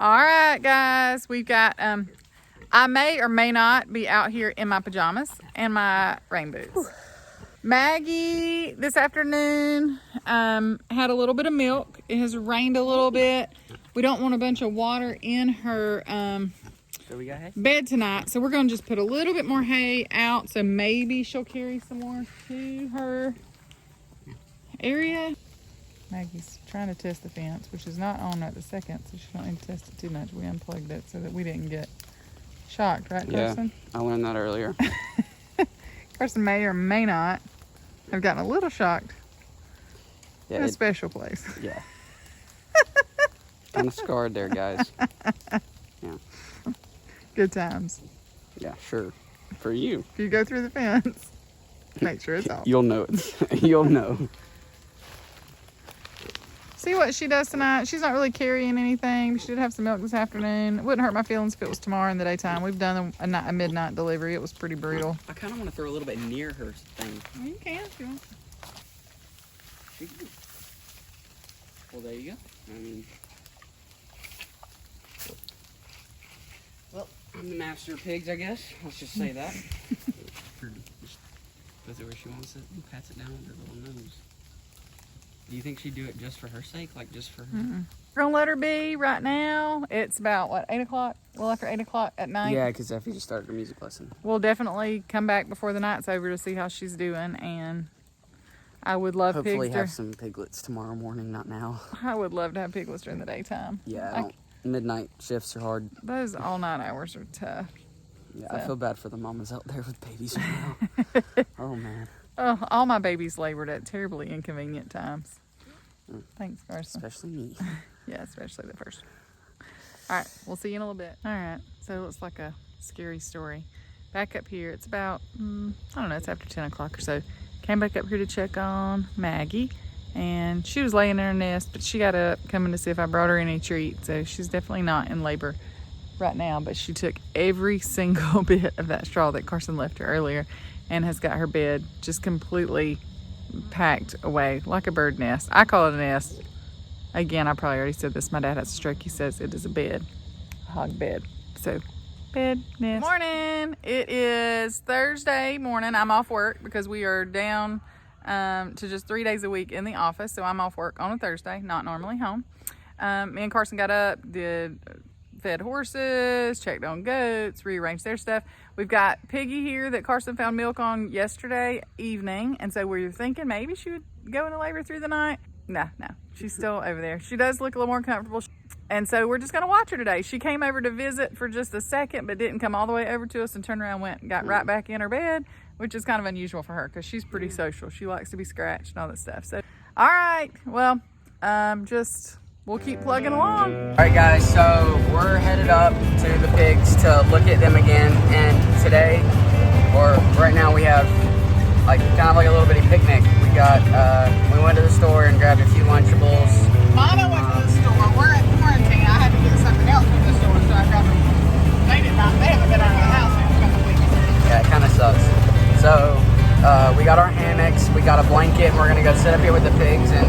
All right, guys, we've got, I may or may not be out here in my pajamas and my rain boots. Maggie, this afternoon, had a little bit of milk. It has rained a little bit. We don't want a bunch of water in her bed tonight, so we're going to just put a little bit more hay out, so maybe she'll carry some more to her area. Maggie's trying to test the fence, which is not on at the second, so she don't need to test it too much. We unplugged it so that we didn't get shocked, right, Carson? Yeah, I learned that earlier. Carson may or may not have gotten a little shocked in a special place. Yeah. Kind of scarred there, guys. Yeah. Good times. Yeah, sure. For you. If you go through the fence, make sure it's off. You'll know it. You'll know. See what she does tonight. She's not really carrying anything. She did have some milk this afternoon. It wouldn't hurt my feelings if it was tomorrow in the daytime. We've done a midnight delivery. It was pretty brutal. I kind of want to throw a little bit near her thing. Well, you can if you want. Well, there you go. I mean, well, I'm the master of pigs, I guess. Let's just say that. Goes it where she wants it and pats it down with her little nose. Do you think she'd do it just for her sake? Like, just for her? We're gonna let her be right now. It's about, what, 8 o'clock? Well, after 8 o'clock at night. Yeah, because Effie just started her music lesson. We'll definitely come back before the night's over to see how she's doing, and I would love Hopefully pigs. have some piglets tomorrow morning, not now. I would love to have piglets during the daytime. Yeah, midnight shifts are hard. Those all-night hours are tough. Yeah, So. I feel bad for the mamas out there with babies right now. Oh, man. Oh, all my babies labored at terribly inconvenient times. Thanks, Carson. Especially me. Yeah, especially the first. All right, we'll see you in a little bit. All right, so it looks like a scary story. Back up here, it's about, I don't know, it's after 10 o'clock or so. Came back up here to check on Maggie, and she was laying in her nest, but she got up coming to see if I brought her any treats, so she's definitely not in labor right now, but she took every single bit of that straw that Carson left her earlier and has got her bed just completely packed away like a bird nest. I call it a nest. Again, I probably already said this. My dad has a stroke. He says it is a bed, a hog bed. So, bed, nest. Morning. It is Thursday morning. I'm off work because we are down to just 3 days a week in the office. So I'm off work on a Thursday, not normally home. Me and Carson got up, fed horses, checked on goats, rearranged their stuff. We've got Piggy here that Carson found milk on yesterday evening, and so we were thinking maybe she would go into labor through the night. No, she's still over there. She does look a little more comfortable, and so we're just going to watch her today. She came over to visit for just a second, but didn't come all the way over to us and turned around, went and got right back in her bed, which is kind of unusual for her because she's pretty social. She likes to be scratched and all that stuff. So, all right, well, we'll keep plugging along. All right, guys, so we're headed up to the pigs to look at them again, and today, or right now, we have kind of like a little bitty picnic. We went to the store and grabbed a few Lunchables. Mama went to the store. We're in quarantine. I had to get something else from the store, so I grabbed them. They haven't been out of the house in a couple weeks. Yeah, it kind of sucks. So, we got our hammocks, we got a blanket, and we're gonna go sit up here with the pigs and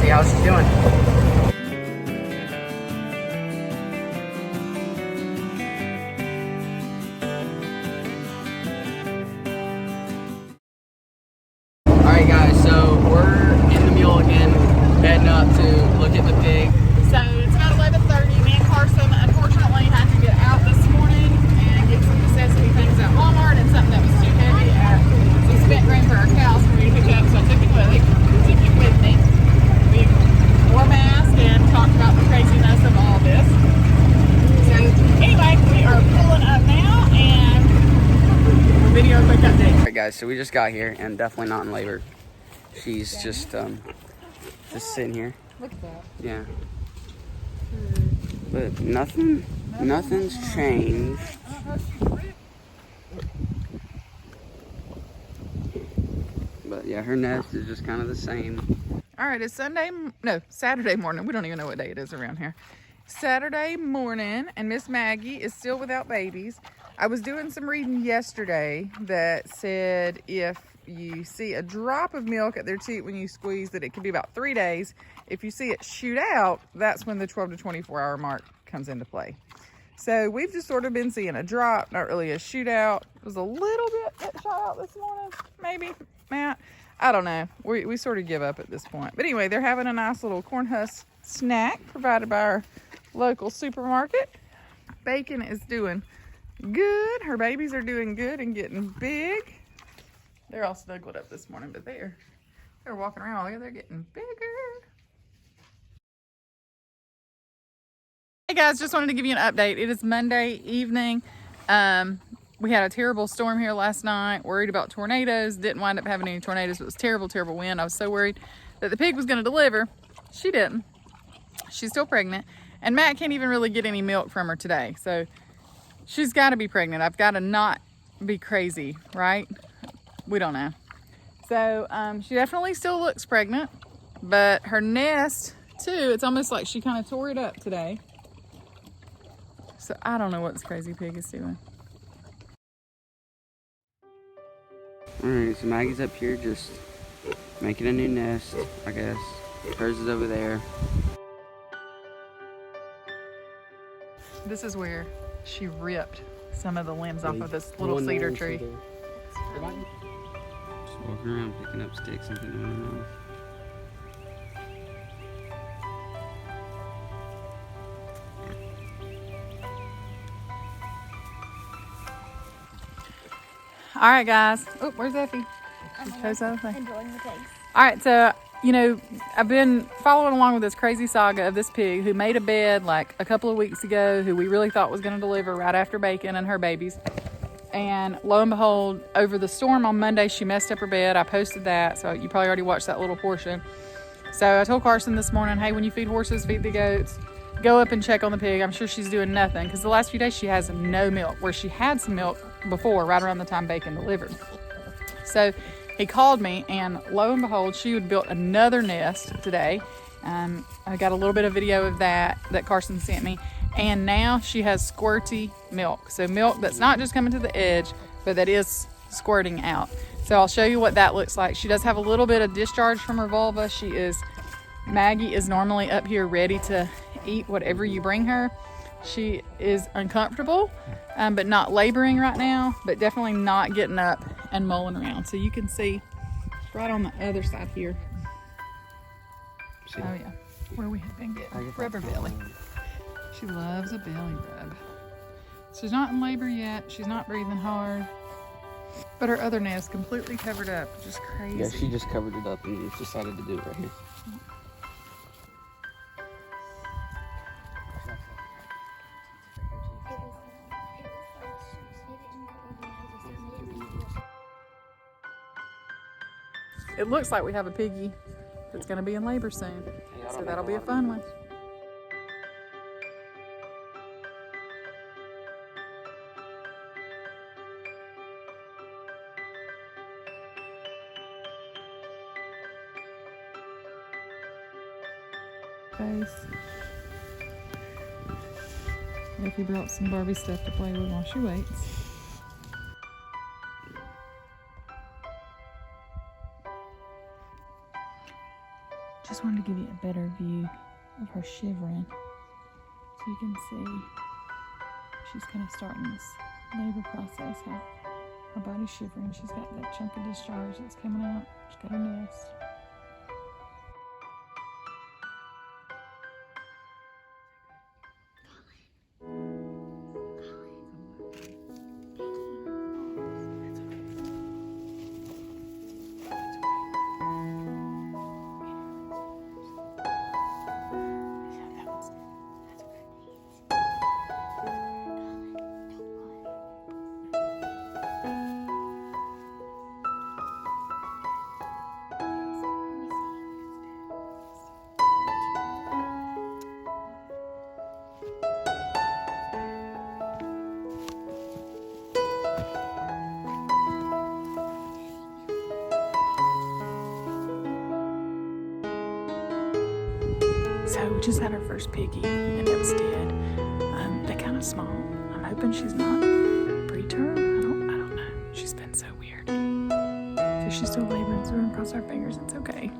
see how she's doing. Alright guys, so we're in the mule again, heading up to look at the pig. So it's about 11:30. Me and Carson unfortunately had to get out this morning and get some necessity things at Walmart and something that was too heavy at some spent grain for our cows for me to pick up, so I took it with me. We wore masks and talked about the craziness of all this. So anyway, we are pulling up now and we'll video a quick update. Alright guys, so we just got here and definitely not in labor. She's just sitting here. Look at that. Yeah. But nothing's changed. But yeah, her nest is just kind of the same. All right, it's Saturday morning. We don't even know what day it is around here. Saturday morning, and Miss Maggie is still without babies. I was doing some reading yesterday that said if you see a drop of milk at their teat when you squeeze, that it could be about 3 days. If you see it shoot out, that's when the 12 to 24 hour mark comes into play. So we've just sort of been seeing a drop, not really a shootout. It was a little bit that shot out this morning, maybe, Matt. I don't know. We sort of give up at this point. But anyway, they're having a nice little corn husk snack provided by our local supermarket. Bacon is doing good. Her babies are doing good and getting big. They're all snuggled up this morning, but they're walking around. They're getting bigger. Hey guys, just wanted to give you an update. It is Monday evening. We had a terrible storm here last night. Worried about tornadoes. Didn't wind up having any tornadoes. It was terrible, terrible wind. I was so worried that the pig was going to deliver. She didn't. She's still pregnant. And Matt can't even really get any milk from her today. So she's got to be pregnant. I've got to not be crazy, right? We don't know. So she definitely still looks pregnant. But her nest, too, it's almost like she kind of tore it up today. So I don't know what this crazy pig is doing. Alright, so Maggie's up here just making a new nest, I guess. Hers is over there. This is where she ripped some of the limbs off of this little cedar tree. Just walking around picking up sticks and putting them in her mouth. All right, guys. Oh, where's Effie? She chose the other thing. Enjoying the pigs. All right, so, you know, I've been following along with this crazy saga of this pig who made a bed like a couple of weeks ago, who we really thought was going to deliver right after Bacon and her babies. And lo and behold, over the storm on Monday, she messed up her bed. I posted that, so you probably already watched that little portion. So I told Carson this morning, hey, when you feed horses, feed the goats, go up and check on the pig. I'm sure she's doing nothing, because the last few days she has no milk, where she had some milk before, right around the time Bacon delivered. So he called me, and lo and behold, she had built another nest today. I got a little bit of video of that Carson sent me, and now she has squirty milk. So milk that's not just coming to the edge, but that is squirting out. So I'll show you what that looks like. She does have a little bit of discharge from her vulva. Maggie is normally up here ready to eat whatever you bring her. She is uncomfortable, but not laboring right now, but definitely not getting up and mulling around. So you can see right on the other side here. Oh yeah, where we have been getting rubber belly. She loves a belly rub. She's not in labor yet. She's not breathing hard, but her other nest completely covered up, which is crazy. Yeah, she just covered it up and decided to do it right here. It looks like we have a piggy that's going to be in labor soon, so that'll be a fun one. Face. Lucky brought some Barbie stuff to play with while she waits. Just wanted to give you a better view of her shivering, so you can see she's kind of starting this labor process, how her body's shivering. She's got that chunk of discharge that's coming out. She's got her nest. So we just had our first piggy, and it was dead. They're kind of small. I'm hoping she's not preterm. I don't know. She's been so weird. So she's still laboring, so we're gonna cross our fingers. It's okay.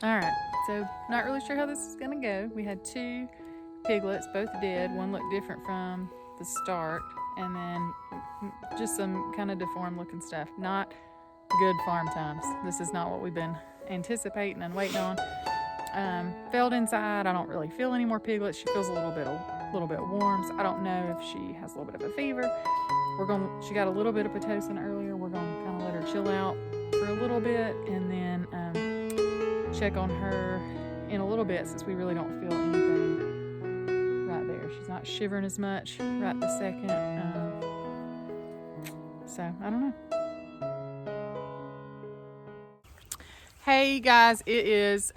All right, so not really sure how this is gonna go. We had 2 piglets, both dead. One looked different from the start, and then just some kind of deformed looking stuff. Not good farm times. This is not what we've been anticipating and waiting on. Felt inside. I don't really feel any more piglets. She feels a little bit warm, so I don't know if she has a little bit of a fever. She got a little bit of Pitocin earlier. We're gonna kind of let her chill out for a little bit, and then check on her in a little bit, since we really don't feel anything right there. She's not shivering as much right this second. So I don't know. Hey guys, it is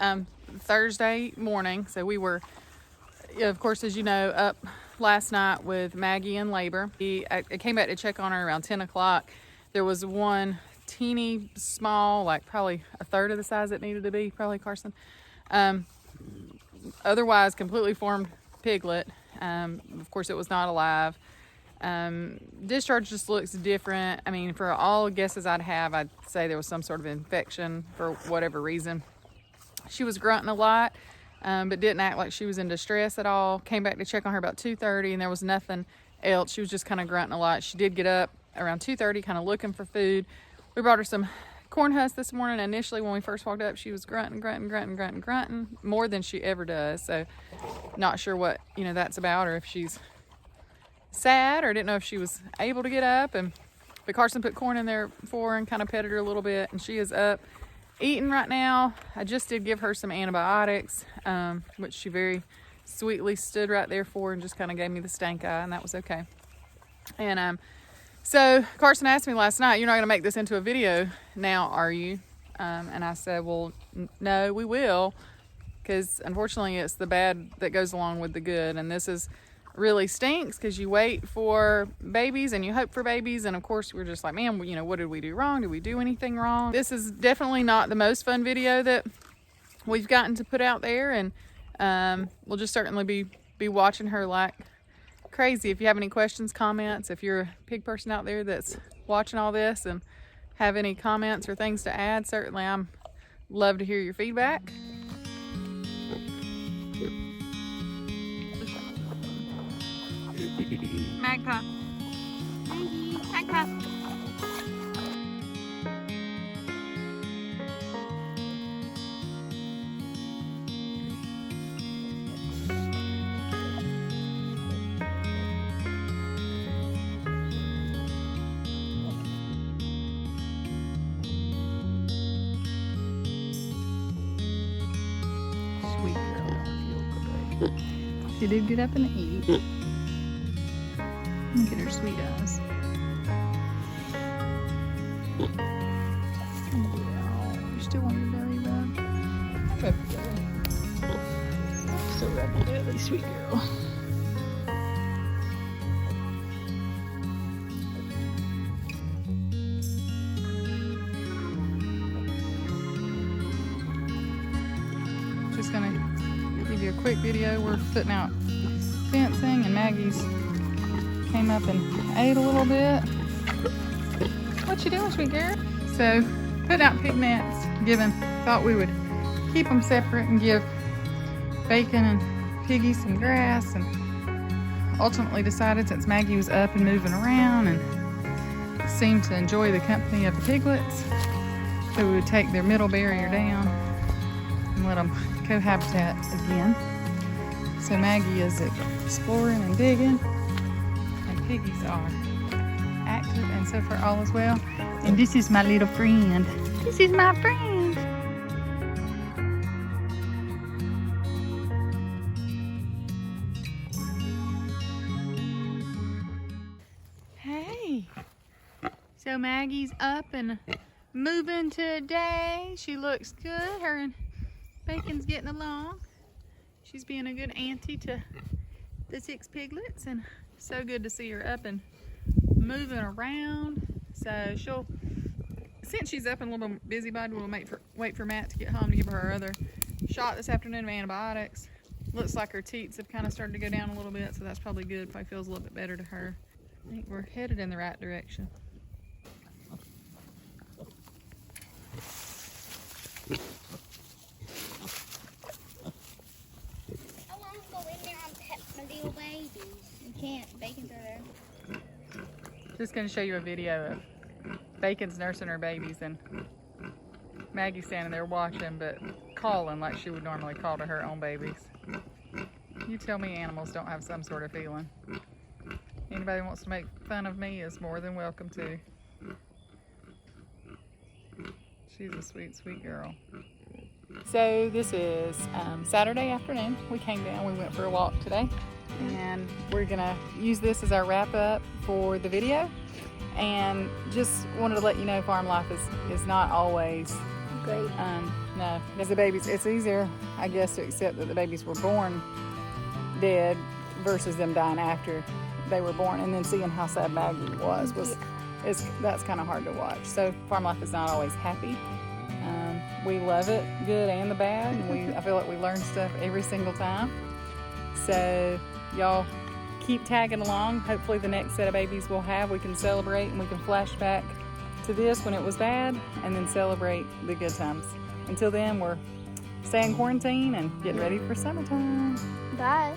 Thursday morning. So we were, of course, as you know, up last night with Maggie in labor. I came back to check on her around 10 o'clock. There was one teeny small, like probably a third of the size it needed to be, probably, Carson. Otherwise completely formed piglet. Of course it was not alive. Discharge just looks different. I mean, for all guesses I'd have, I'd say there was some sort of infection for whatever reason. She was grunting a lot, but didn't act like she was in distress at all. Came back to check on her about 2:30, and there was nothing else. She was just kind of grunting a lot. She did get up around 2:30, kind of looking for food. We brought her some corn husks this morning. Initially, when we first walked up, she was grunting more than she ever does. So not sure what, that's about, or if she's sad, or didn't know if she was able to get up. But Carson put corn in there for her and kind of petted her a little bit, and she is up eating right now. I just did give her some antibiotics, which she very sweetly stood right there for and just kind of gave me the stank eye, and that was okay. And so Carson asked me last night, "You're not going to make this into a video now, are you?" And I said, "Well, no, we will, because unfortunately it's the bad that goes along with the good, and this is really stinks because you wait for babies and you hope for babies, and of course we're just like, man, what did we do wrong? Did we do anything wrong?" This is definitely not the most fun video that we've gotten to put out there, and we'll just certainly be watching her like crazy. If you have any questions, comments, if you're a pig person out there that's watching all this and have any comments or things to add, certainly I'm love to hear your feedback. Magpie. Magpie. Sweet girl, don't feel good. She did get up and eat. Look at her sweet eyes. Oh, you still want your belly rubbed? Rub your belly. Still rub your belly, sweet girl. Just gonna give you a quick video. We're putting out fencing, and Maggie's came up and ate a little bit. What you doing, sweet girl? So, putting out pig nets, thought we would keep them separate and give Bacon and Piggy some grass, and ultimately decided, since Maggie was up and moving around and seemed to enjoy the company of the piglets, that we would take their middle barrier down and let them cohabitat again. So Maggie is exploring and digging, piggies are active, and so far all is well. And this is my little friend. This is my friend. Hey. So Maggie's up and moving today. She looks good. Her and Bacon's getting along. She's being a good auntie to the 6 piglets, and so good to see her up and moving around. So since she's up and a little busybody, we'll wait for Matt to get home to give her her other shot this afternoon of antibiotics. Looks like her teats have kind of started to go down a little bit, so that's probably good. Probably feels a little bit better to her. I think we're headed in the right direction. steal babies. You can't. Bacon's are there. Just gonna show you a video of Bacon's nursing her babies and Maggie's standing there watching, but calling like she would normally call to her own babies. You tell me animals don't have some sort of feeling. Anybody who wants to make fun of me is more than welcome to. She's a sweet, sweet girl. So this is Saturday afternoon. We came down, we went for a walk today, and we're gonna use this as our wrap up for the video. And just wanted to let you know farm life is not always Great. no, because the babies, it's easier, I guess, to accept that the babies were born dead versus them dying after they were born, and then seeing how sad Maggie was that's kind of hard to watch. So farm life is not always happy. We love it, good and the bad, and I feel like we learn stuff every single time. So y'all keep tagging along. Hopefully the next set of babies we'll have, we can celebrate and we can flash back to this when it was bad and then celebrate the good times. Until then, we're staying in quarantine and getting ready for summertime. Bye.